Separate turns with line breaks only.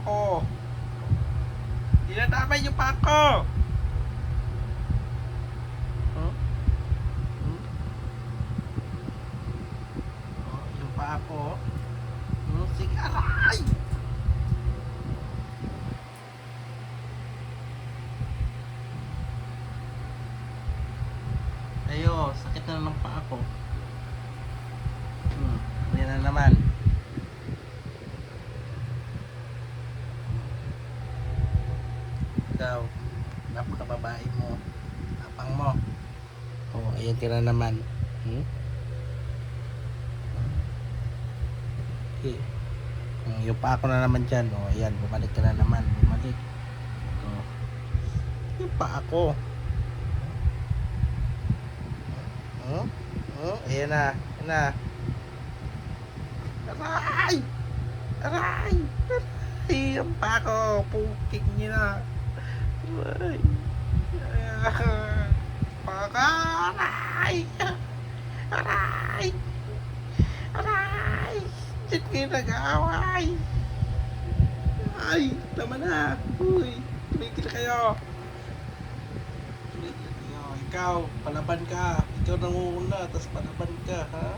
ko. Dinadamay niyo pa ako. Huh? Hmm? Oh, yung pa ako. Sige, aray! Ayo, sakit na ng paa ko. Yan na naman. Ikaw, napakababae mo. Tapang mo. Oh, ayan ka na naman. Okay. Yung paa ko na naman dyan. Oh, ayan, bumalik ka na naman. Bumalik. Oh. Yung paa ko. Ayan na. Ayan na. Aray! Aray! Aray! Yung paa ko. Puking niya na. Aray! Paa ka! Aray! Aray! Aray! Diyan kayo nag-aaway! Ay! Tama na! Uy! Tumigil kayo! Tumigil kayo! Ikaw! Palaban ka! Ikaw nangunguna, tapos palaban ka, ha?